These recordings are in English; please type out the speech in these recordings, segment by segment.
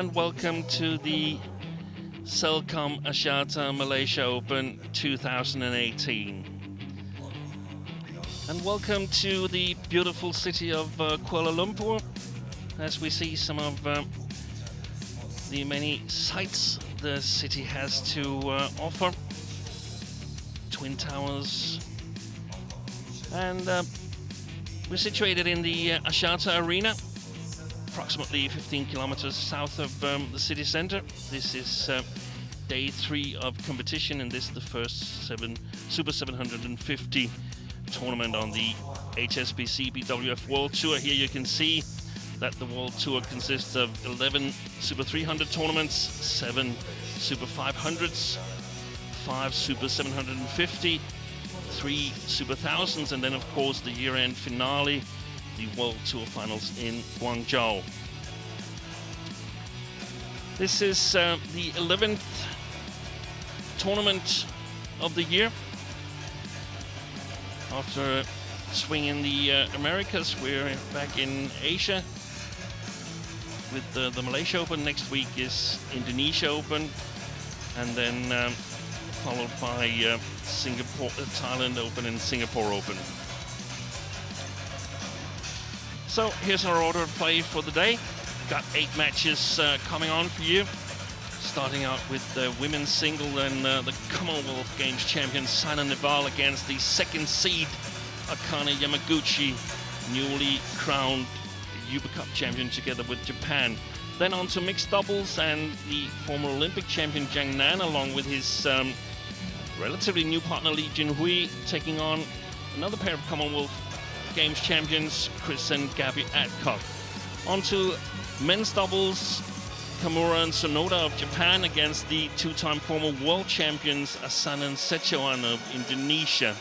and welcome to the Celcom Axiata Malaysia Open 2018. And welcome to the beautiful city of Kuala Lumpur, as we see some of the many sights the city has to offer. Twin Towers. And we're situated in the Axiata Arena, approximately 15 kilometers south of the city center. This is day 3 of competition, and this is the first Super 750 tournament on the HSBC BWF World Tour. Here you can see that the World Tour consists of 11 Super 300 tournaments, 7 Super 500s, 5 Super 750, 3 Super 1000s, and then of course the year-end finale, the World Tour Finals in Guangzhou. This is the 11th tournament of the year. After a swing in the Americas, we're back in Asia with the Malaysia Open. Next week is Indonesia Open, and then followed by Thailand Open and Singapore Open. So here's our order of play for the day. Got 8 matches coming on for you. Starting out with the women's single and the Commonwealth Games champion Saina NEHWAL against the 2nd seed Akane Yamaguchi, newly crowned Uber Cup champion together with Japan. Then on to mixed doubles, and the former Olympic champion Jiang Nan, along with his relatively new partner Lee Jinhui, taking on another pair of Commonwealth Games champions, Chris and Gabby Adcock. On to men's doubles, Kamura and Sonoda of Japan against the 2-time former world champions Asan and Sechewan of Indonesia.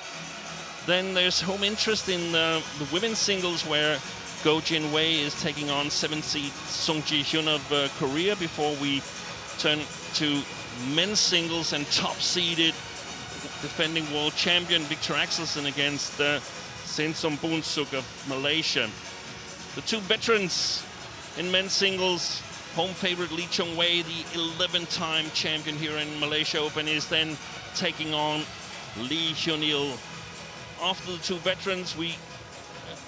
Then there's home interest in the women's singles, where Go Jin Wei is taking on 7th seed Sung Ji Hyun of Korea, before we turn to men's singles and top-seeded defending world champion Victor Axelsen against Sensong Boonsuk of Malaysia. The 2 veterans in men's singles, home favorite Lee Chung Wei, the 11-time champion here in Malaysia Open, is then taking on Lee Hyun-il. After the 2 veterans, we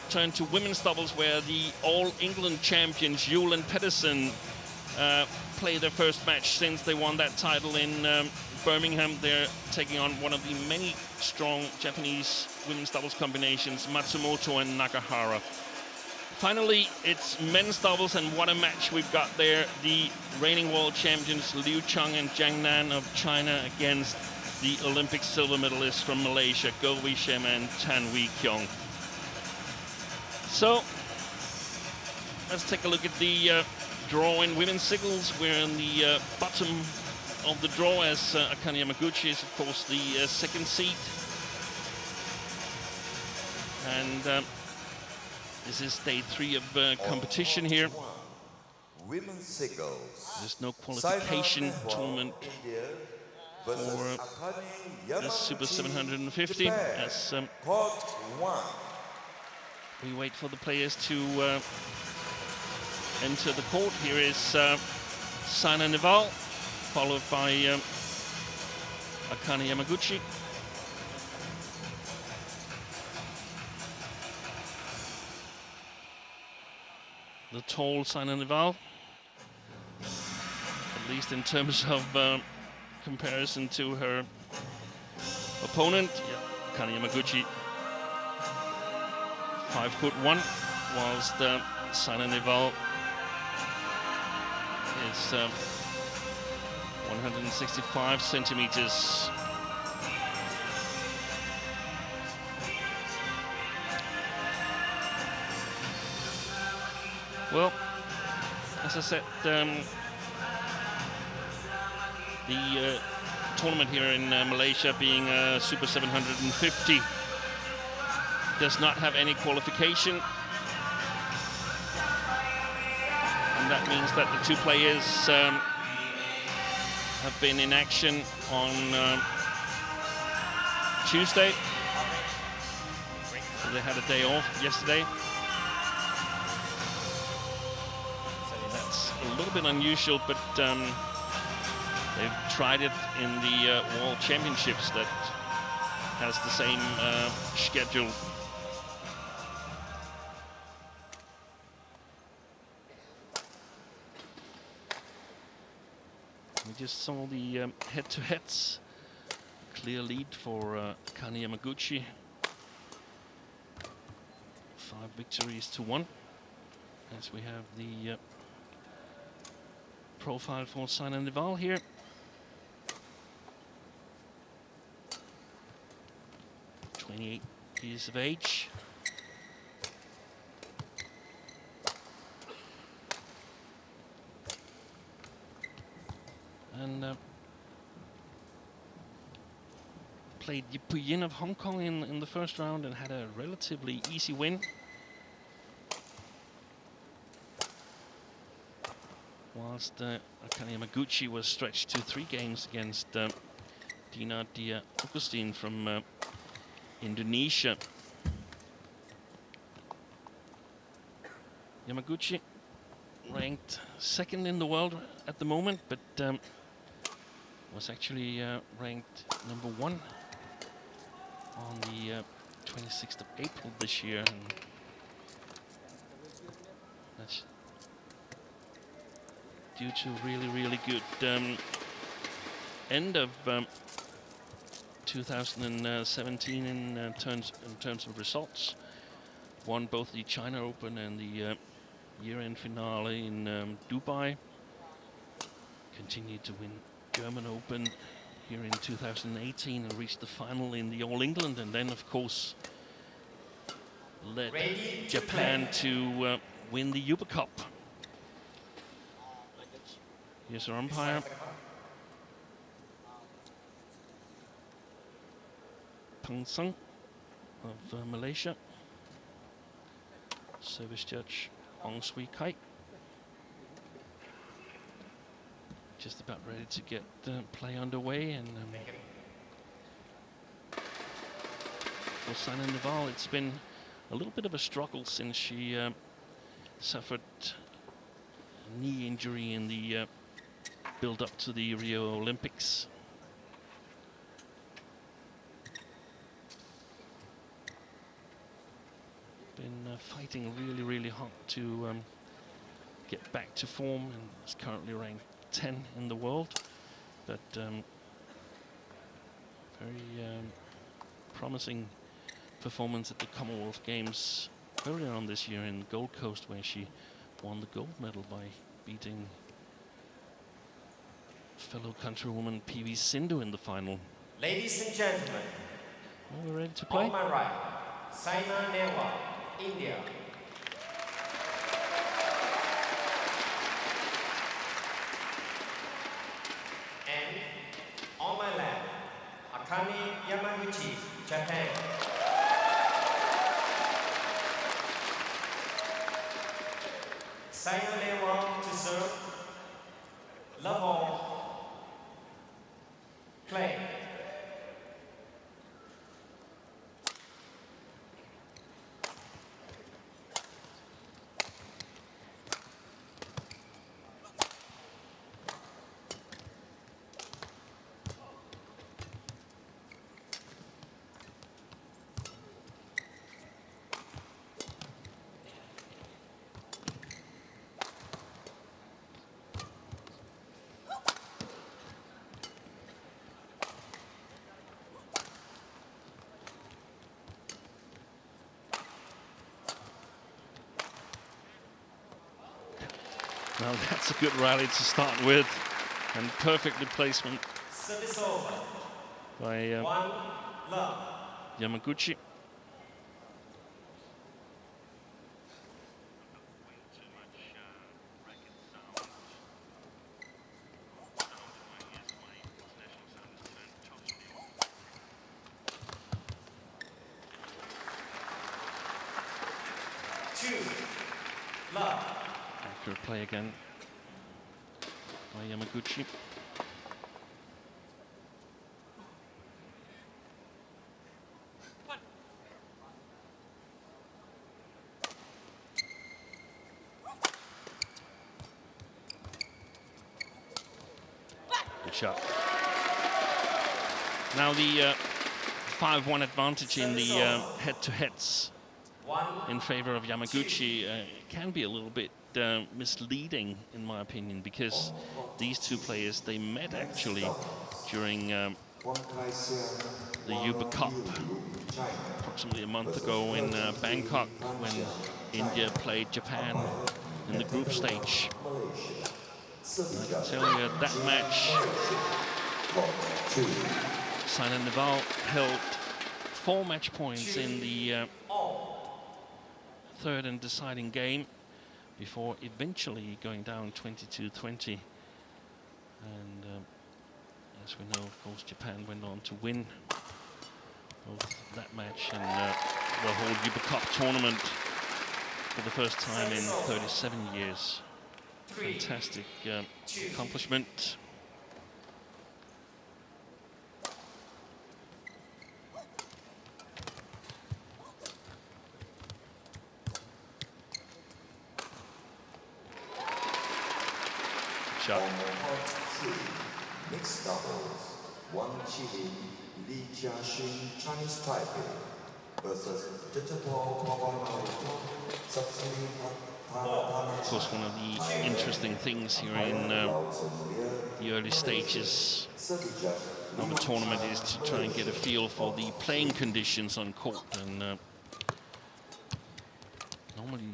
turn to women's doubles, where the All-England champions Yule and Pedersen play their first match since they won that title in Birmingham. They're taking on one of the many strong Japanese women's doubles combinations, Matsumoto and Nakahara. Finally, it's men's doubles, and what a match we've got there. The reigning world champions Liu Cheng and Jiang Nan of China against the Olympic silver medalists from Malaysia, Goh Wei Shem and Tan Wee Kyung. So, let's take a look at the draw in women's singles. We're in the bottom of the draw, as Akane Yamaguchi is, of course, the 2nd seed. And this is day 3 of competition here. Women's singles. There's no qualification tournament for this Super 750, as we wait for the players to enter the court. Here is Saina NEHWAL, followed by Akane Yamaguchi. The tall Saina NEHWAL, at least in terms of comparison to her opponent, Akane Yamaguchi, 5'1", whilst Saina NEHWAL is 165 centimeters. Well, as I said, the tournament here in Malaysia, being Super 750, does not have any qualification. And that means that the 2 players have been in action on Tuesday. So they had a day off yesterday. little bit unusual, but they've tried it in the World Championships that has the same schedule. We just saw the head-to-heads. Clear lead for Akane Yamaguchi. 5 victories to 1. As we have the profile for Saina NEHWAL here. (28 years of age). And played JPN of Hong Kong in the first round and had a relatively easy win. Whilst Akane Yamaguchi was stretched to 3 games against Dina Dia Augustine from Indonesia. Yamaguchi ranked 2nd in the world at the moment, but was actually ranked number 1 on the 26th of April this year. And that's due to really good end of 2017 in terms of results. Won both the China Open and the year-end finale in Dubai. Continued to win German Open here in 2018 and reached the final in the All England, and then of course led Japan to win the Uber Cup. Here's our umpire. Pang Sung of Malaysia. Service judge Ong Swee Kai. Just about ready to get play underway, and for Saina NEHWAL, it's been a little bit of a struggle since she suffered a knee injury in the build up to the Rio Olympics. Been fighting really hard to get back to form, and is currently ranked 10 in the world, but very promising performance at the Commonwealth Games earlier on this year in Gold Coast, where she won the gold medal by beating fellow countrywoman PV Sindhu in the final. Ladies and gentlemen, well, we're ready to play. On my right, Saina NEHWAL, India. And on my left, Akane Yamaguchi, Japan. Saina NEHWAL to serve. Love all. Play. Well, that's a good rally to start with, and perfectly placement Service over. by One love. Yamaguchi. Two love. Accurate play again by Yamaguchi. shot. Now the 5-1 advantage in the head-to-heads in favor of Yamaguchi can be a little bit misleading, in my opinion, because these two players, they met actually during the Uber Cup approximately a month ago in Bangkok, when India played Japan in the group stage. And I can tell you that match, Saina NEHWAL held 4 match points in the third and deciding game before eventually going down 22-20. And as we know, of course, Japan went on to win both that match and the whole Uber Cup tournament for the first time in 37 years. Fantastic accomplishment. Shot. Mixed doubles. Wang Qilin, Li Jiaxun, Chinese Taipei versus Of course, one of the interesting things here in the early stages of a tournament is to try and get a feel for the playing conditions on court. And normally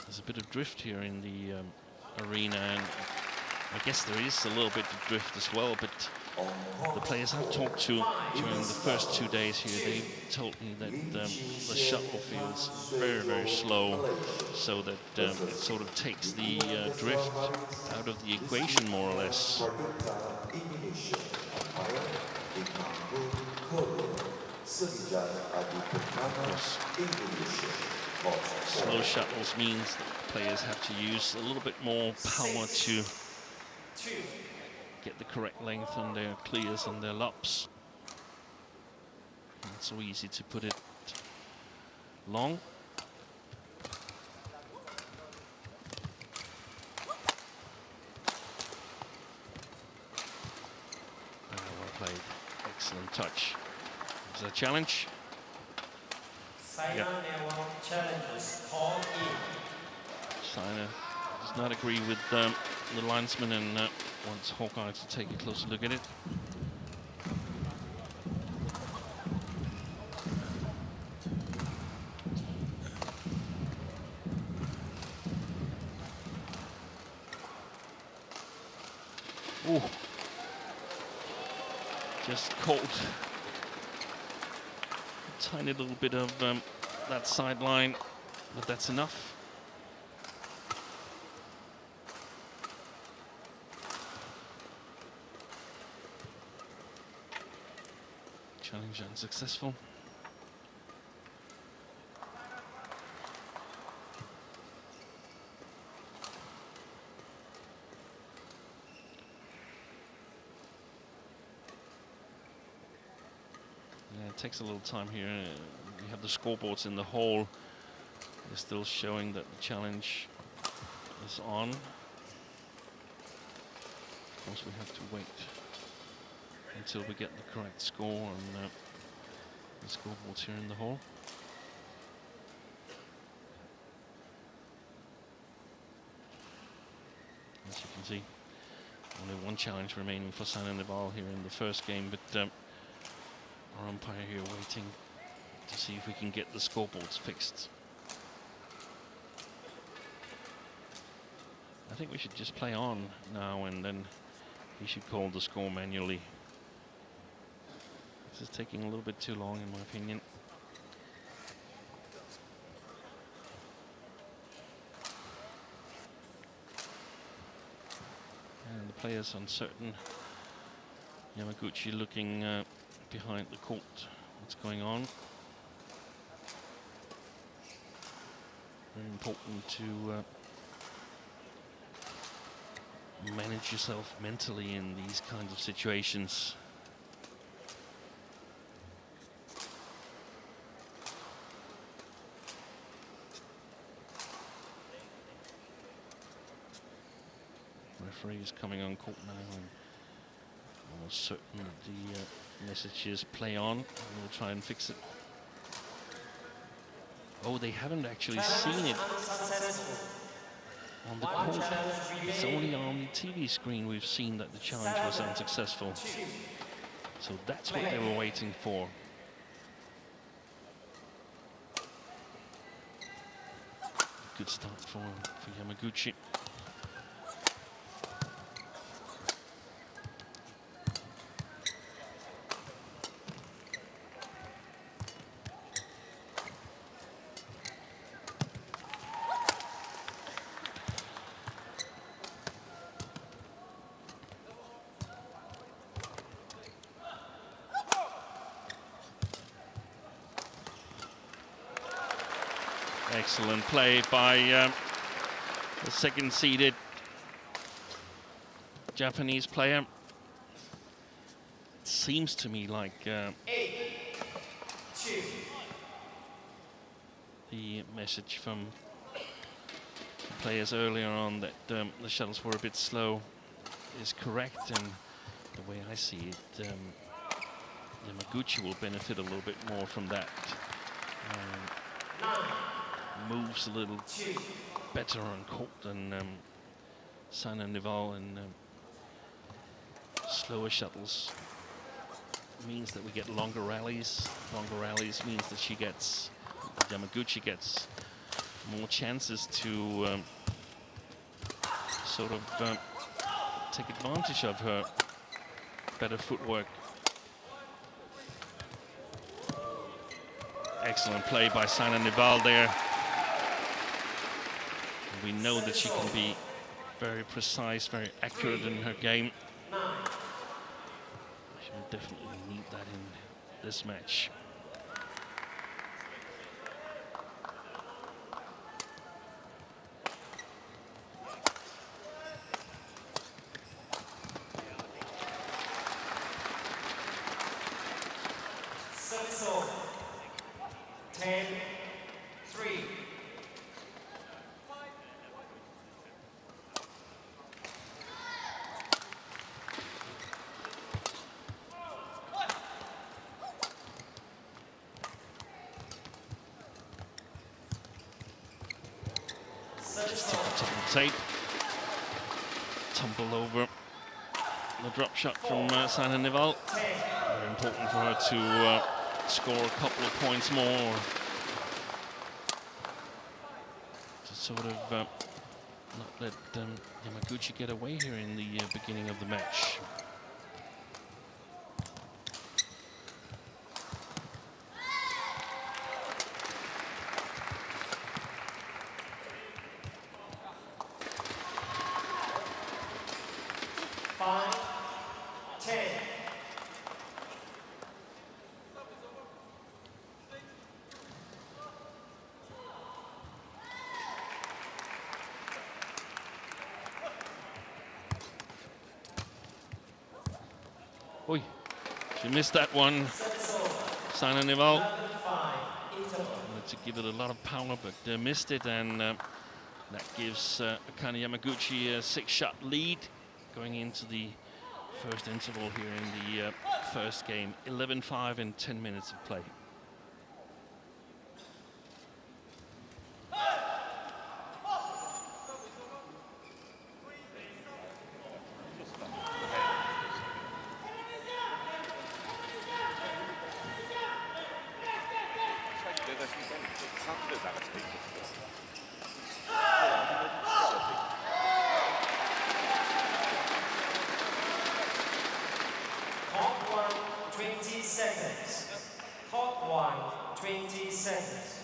there's a bit of drift here in the arena, and I guess there is a little bit of drift as well, but the players I've talked to during the first 2 days here, they told me that the shuttle feels very, very slow, so that it sort of takes the drift out of the equation, more or less. Slow shuttles means that players have to use a little bit more power to get the correct length on their clears and their lops. Not so easy to put it long. Well played. Excellent touch. Is that a challenge? Saina NEHWAL challenges call in. Saina does not agree with the linesman and wants Hawkeye to take a closer look at it. Ooh. Just caught a tiny little bit of that sideline, but that's enough. Challenge unsuccessful. Yeah, it takes a little time here. We have the scoreboards in the hall. They're still showing that the challenge is on. Of course, we have to wait until we get the correct score on the scoreboards here in the hall. As you can see, only one challenge remaining for Saina NEHWAL here in the first game, but our umpire here waiting to see if we can get the scoreboards fixed. I think we should just play on now, and then he should call the score manually. This is taking a little bit too long, in my opinion. And the players uncertain. Yamaguchi looking behind the court. What's going on? Very important to manage yourself mentally in these kinds of situations. referee is coming on court now, and almost certain that the messages play on. We'll try and fix it. Oh, they haven't actually seen it on the court. It's only on the TV screen we've seen that the challenge was unsuccessful. So that's what they were waiting for. Good start for Yamaguchi. Excellent play by the second-seeded Japanese player. It seems to me like the message from the players earlier on that the shuttles were a bit slow is correct, and the way I see it, Yamaguchi will benefit a little bit more from that. Moves a little better on court than Saina NEHWAL, and slower shuttles means that we get longer rallies. Longer rallies means that Yamaguchi gets more chances to sort of take advantage of her better footwork. Excellent play by Saina NEHWAL there. We know that she can be very precise, very accurate in her game. She will definitely need that in this match. Service over. 10-3. Just take the top of the tape. Tumble over the drop shot from Saina NEHWAL. Very important for her to score a couple of points more, to sort of not let Yamaguchi get away here in the beginning of the match. Oi, she missed that one. Saina NEHWAL wanted to give it a lot of power, but missed it, and that gives Akane Yamaguchi a 6-shot lead going into the first interval here in the first game. 11-5 in 10 minutes of play. Court 1, 20 seconds.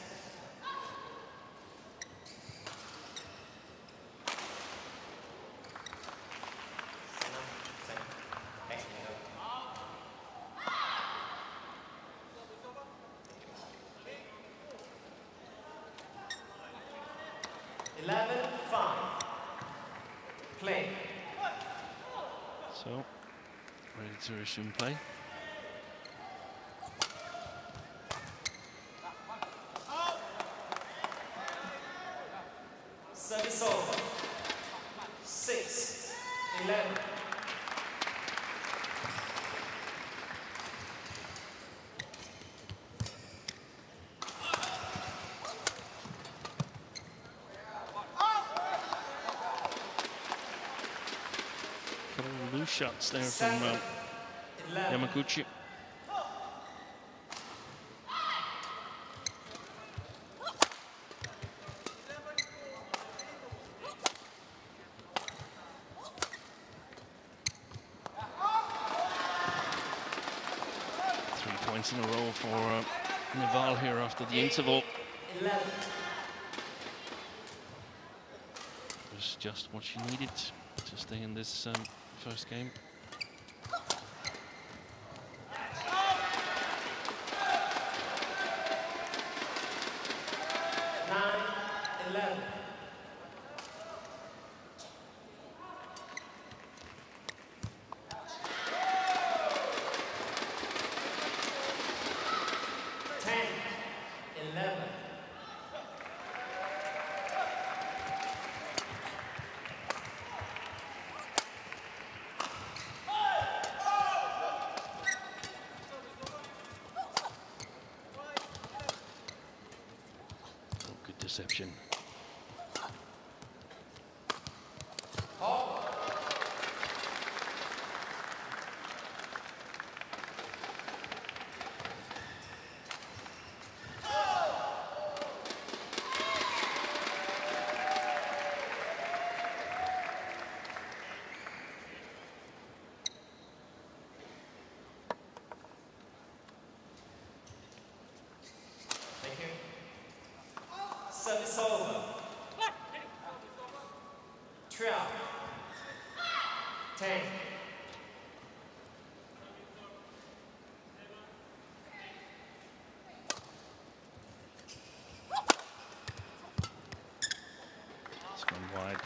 Play. So, ready to resume play. Service over. 6-8. shots there from Yamaguchi. Points in a row for NEHWAL here after the interval. It was just what she needed to stay in this first game. Deception. Service over. 12. 10. It's gone wide.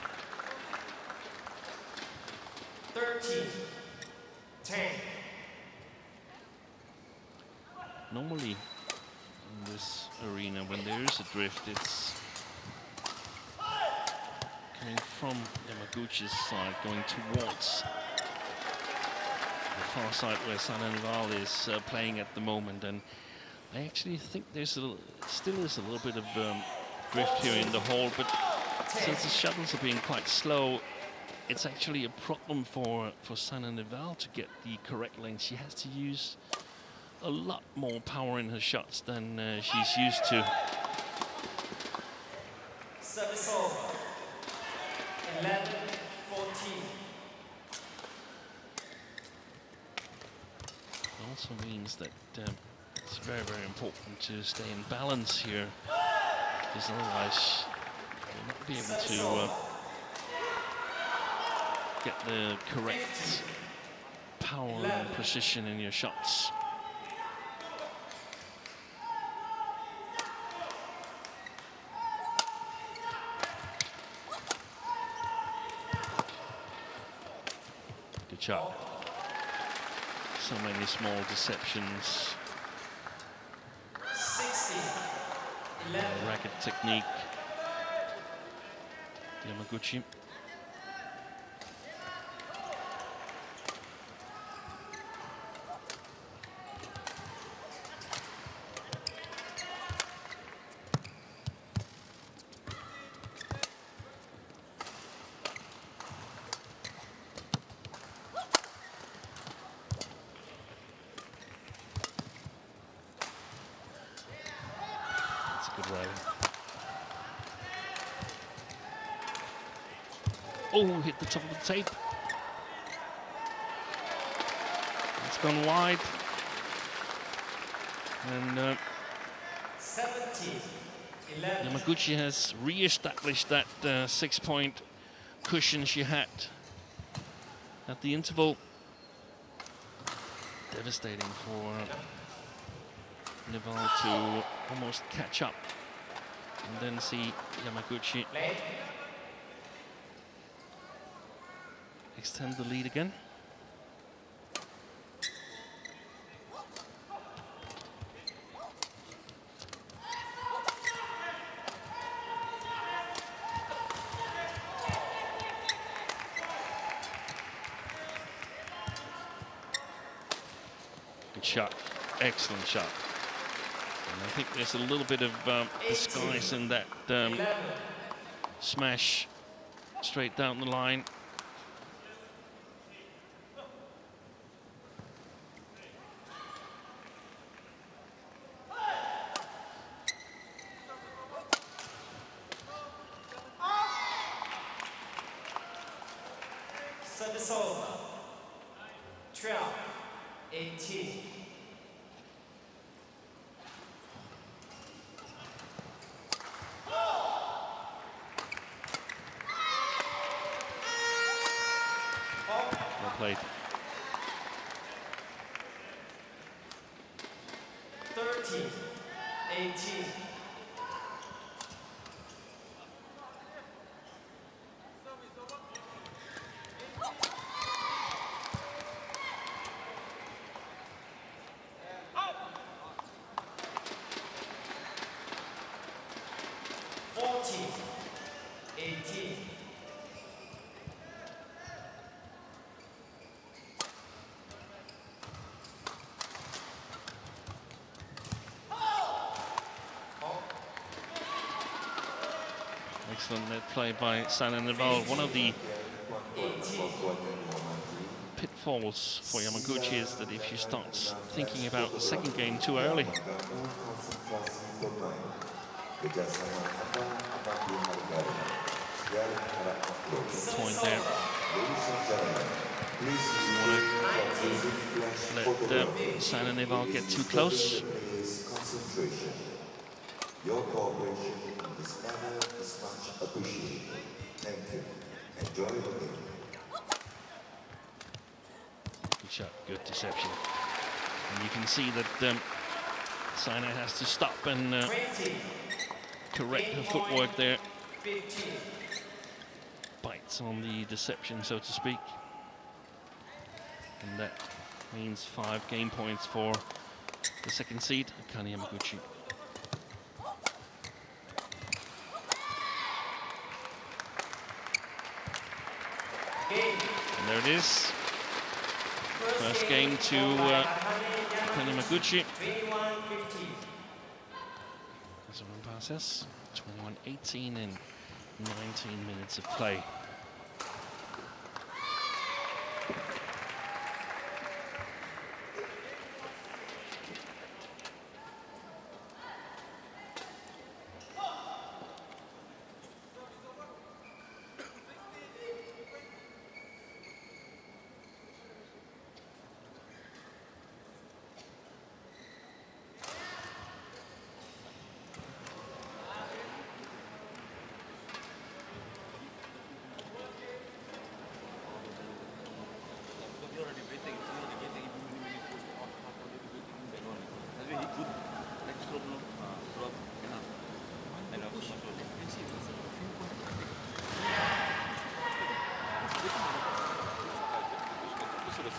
13. 10. Normally, in this arena, when there is a drift, it's coming from Yamaguchi's side, going towards the far side where Saina NEHWAL is playing at the moment. And I actually think there's still is a little bit of drift here in the hole, but since the shuttles are being quite slow, it's actually a problem for Saina NEHWAL to get the correct length. She has to use a lot more power in her shots than she's used to. Service over. 11, 14. It also means that it's very, very important to stay in balance here, because otherwise you'll not be able to get the correct power and precision in your shots. Good shot. So many small deceptions. 60. 11. Racket technique. Yamaguchi. Oh, hit the top of the tape. It's gone wide. And 17, 11. Yamaguchi has re-established that 6-point cushion she had at the interval. Devastating for NEHWAL to almost catch up and then see Yamaguchi extend the lead again. Good shot, excellent shot. And I think there's a little bit of disguise in that smash straight down the line. Service over. 12-18. Well played. 13-18. Excellent net play by Saina NEHWAL. One of the pitfalls for Yamaguchi is that if she starts thinking about the second game too early, point there. You want to let Saina NEHWAL get too close. Your cooperation in this matter is much appreciated. Thank you. Enjoy the game. Good shot, good deception. And you can see that Saina has to stop and correct her footwork there. 15. Bites on the deception, so to speak. And that means 5 game points for the second seed, Akane Yamaguchi. And there it is. First game to Akane Yamaguchi. 21-15. As a run passes, 21-18 in 19 minutes of play.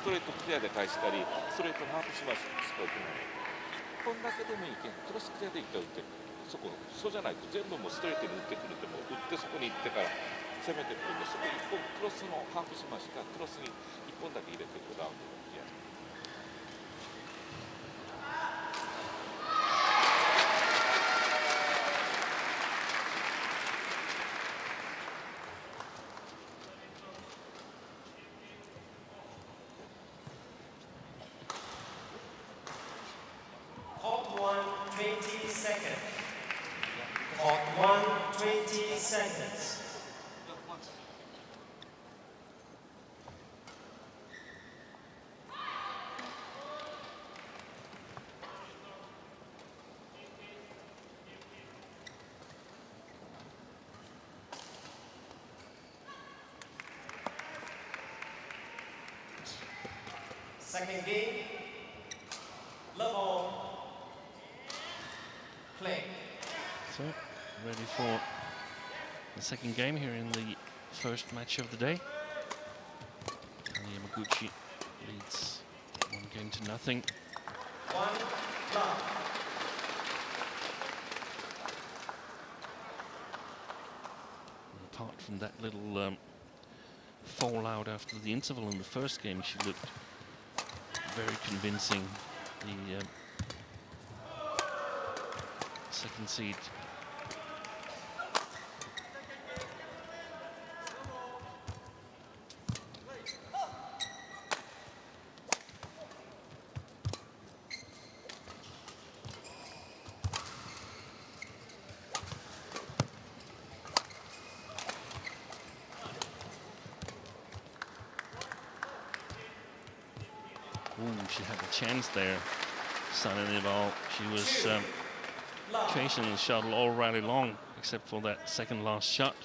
ストレートクリアで返したり、ストレートハーフスマッシュしか打てない。1本だけでもいいけん、クロスクリアで1回打って、そうじゃないと全部もうストレートに打ってくるっても打ってそこに行ってから攻めてくるんで、そこ1本クロスのハーフスマッシュかクロスに1本だけ入れていくラウンドのクリア。Second game, level, play. So, ready for the second game here in the first match of the day. Yamaguchi leads 1-0. 1 love. Apart from that little fallout after the interval in the first game, she looked very convincing. The second seed. Ooh, she had a chance there. Saina NEHWAL. She was chasing the shuttle all rally long, except for that second last shot.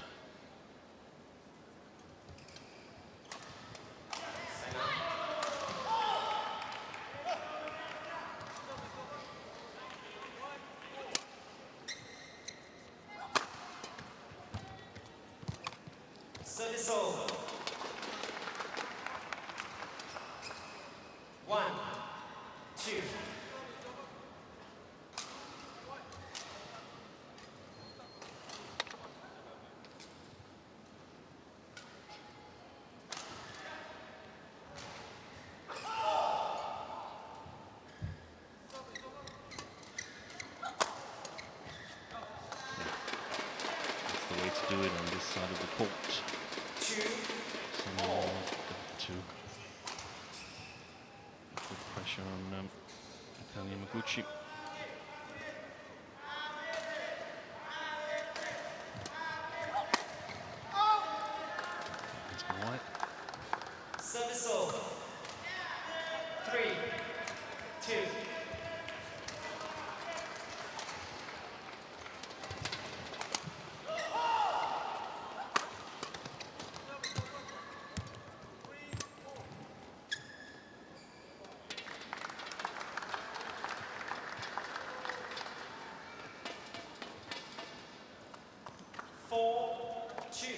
Service over. 1, 2. That's the way to do it on this side of the court. 2. To put pressure on Akane YAMAGUCHI. It's gone wide. Service over. 3, 2. 4, 2.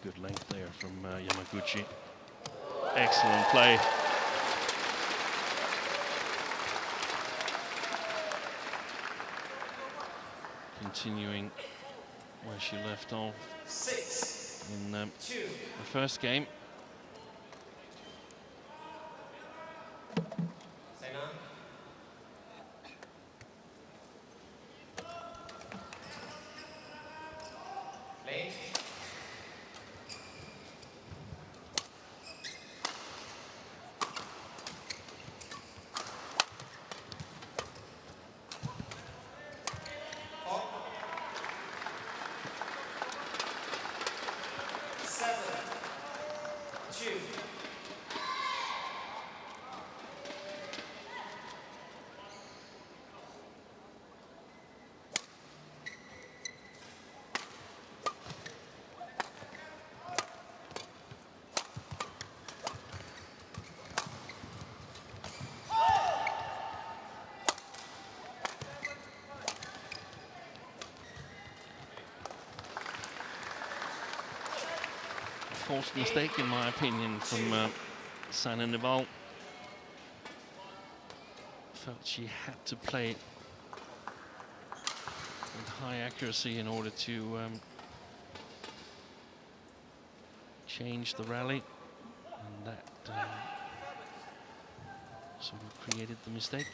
Good length there from YAMAGUCHI. Excellent play. Continuing where she left off 6, in 2. the first game. Saina. Lane. Forced mistake, in my opinion, from Saina NEHWAL. Felt she had to play with high accuracy in order to change the rally, and that sort of created the mistake.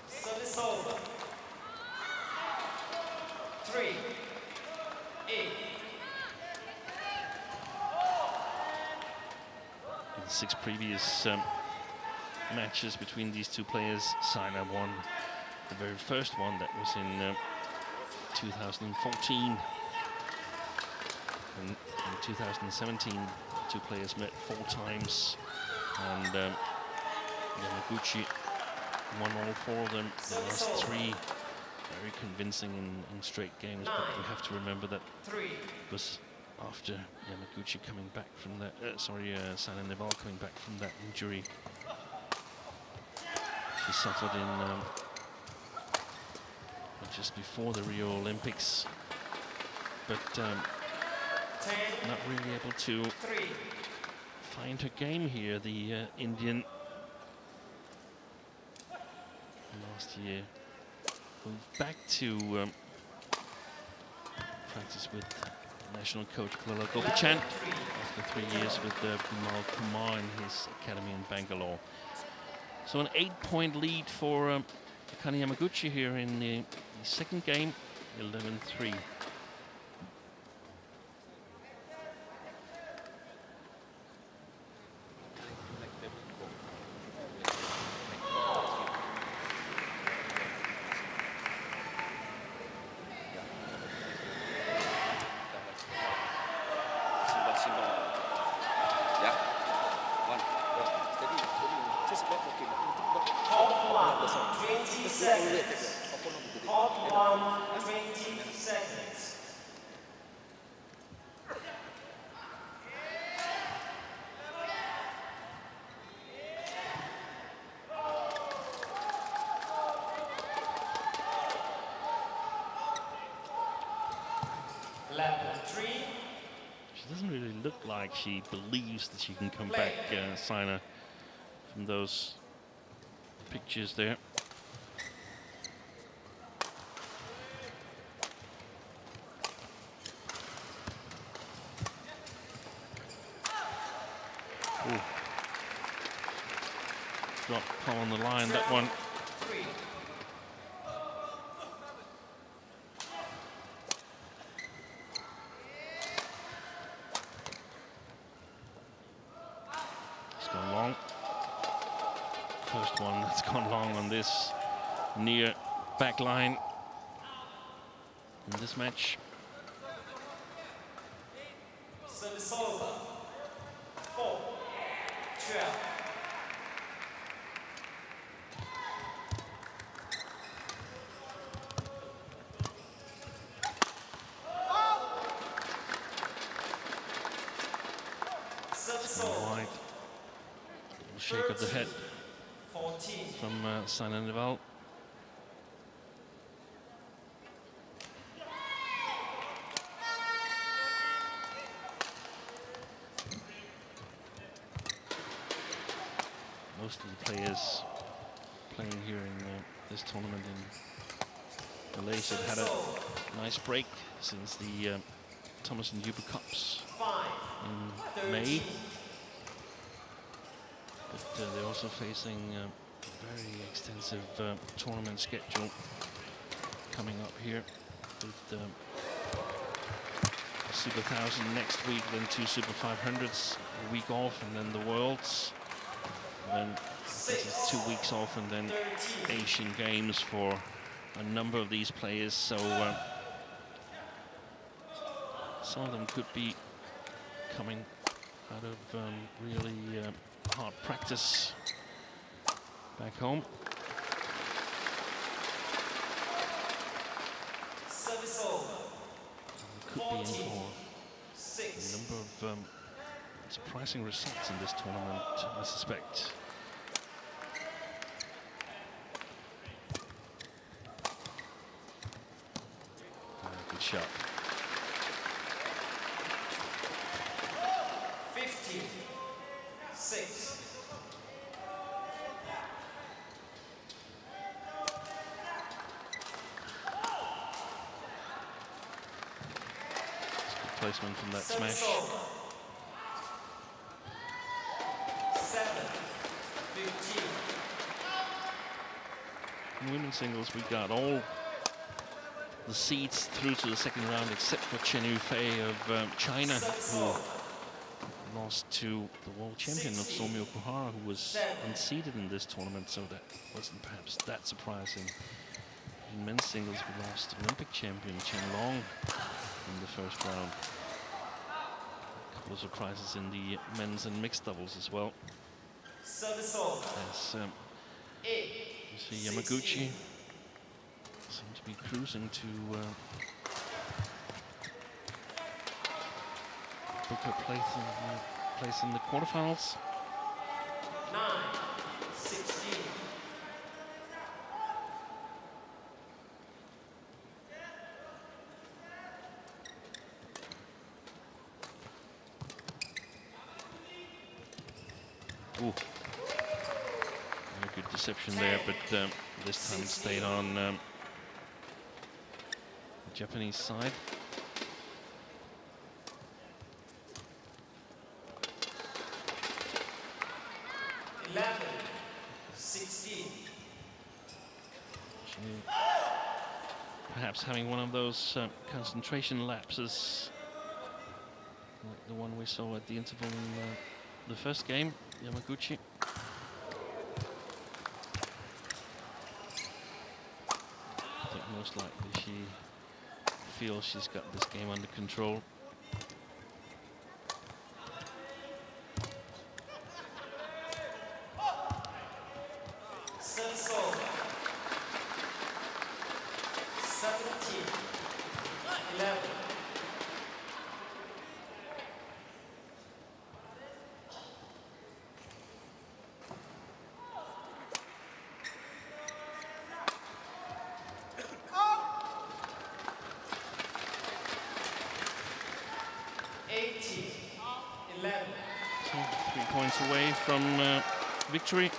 Service over. 3, 8. In the 6 previous matches between these two players, Saina won the very first one. That was in 2014. And in 2017, the two players met 4 times, and YAMAGUCHI won all 4 of them. The last 3 very convincing in straight games, but you have to remember that it was after Yamaguchi coming back from that, Saina NEHWAL coming back from that injury she suffered in just before the Rio Olympics, but not really able to find her game here, the Indian. Last year moved back to practice with national coach Kalala Gopachan after 3 years with Bimal Kumar in his academy in Bangalore. So an 8-point lead for Akane Yamaguchi here in the second game, 11-3. She doesn't really look like she believes that she can come back, Saina, from those pictures there. Ooh. Drop Paul on the line, that one. First one that's gone long on this near back line in this match. Service over. 4-12. Service over. Wide shake of the head from Saina NEHWAL. Most of the players playing here in this tournament in Malaysia have had a nice break since the Thomas and Uber Cups in May. But they're also facing a very extensive tournament schedule coming up here with the Super 1000 next week, then 2 Super 500s, a week off, and then the Worlds. And then this is 2 weeks off, and then Asian Games for a number of these players. So some of them could be coming out of really hard practice back home. Service over. Could be in for a number of surprising results in this tournament, I suspect. Good shot. 15-6. Placement from that smash. 7-15. In women's singles, we got all the seeds through to the second round except for Chen Yufei of China, who lost to the world champion of Somio Kuhara, who was unseeded in this tournament, so that wasn't perhaps that surprising. In men's singles, we lost Olympic champion Chen Long in the first round. A couple of surprises in the men's and mixed doubles as well. As you see, Yamaguchi seemed to be cruising to book her place in the quarterfinals. 9-16. Ooh. A good deception there, but this time it stayed on the Japanese side. Perhaps having one of those concentration lapses, like the one we saw at the interval in the first game, Yamaguchi. I think most likely she feels she's got this game under control. So 3 points away from victory.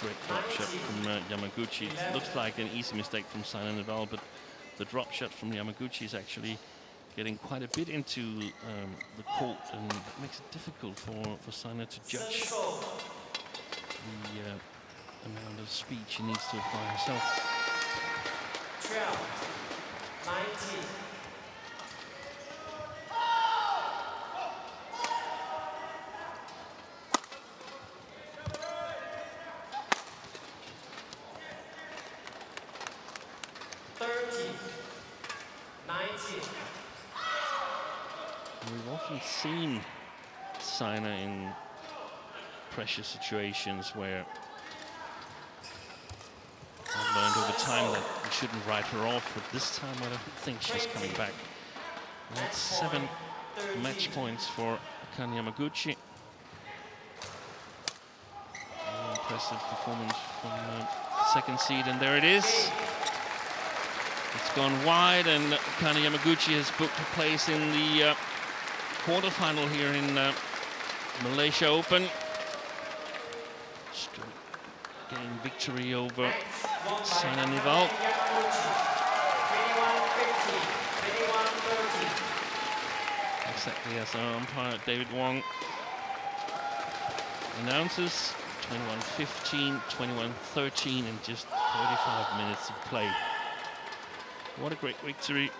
Great drop shot from Yamaguchi. It looks like an easy mistake from Saina NEHWAL, but the drop shot from Yamaguchi is actually getting quite a bit into the court, and it makes it difficult for Saina to judge the amount of speed she needs to apply herself. 12-19. We've often seen Saina in pressure situations where I've learned over time that you shouldn't write her off, but this time I don't think she's coming back. And that's 7 match points for Akane Yamaguchi. Impressive performance from second seed, and there it is. It's gone wide, and Akane Yamaguchi has booked a place in the quarterfinal here in Malaysia Open. Just getting victory over Saina NEHWAL. Exactly as our umpire David Wong announces. 21-15, 21-13 in just 35 minutes of play. What a great victory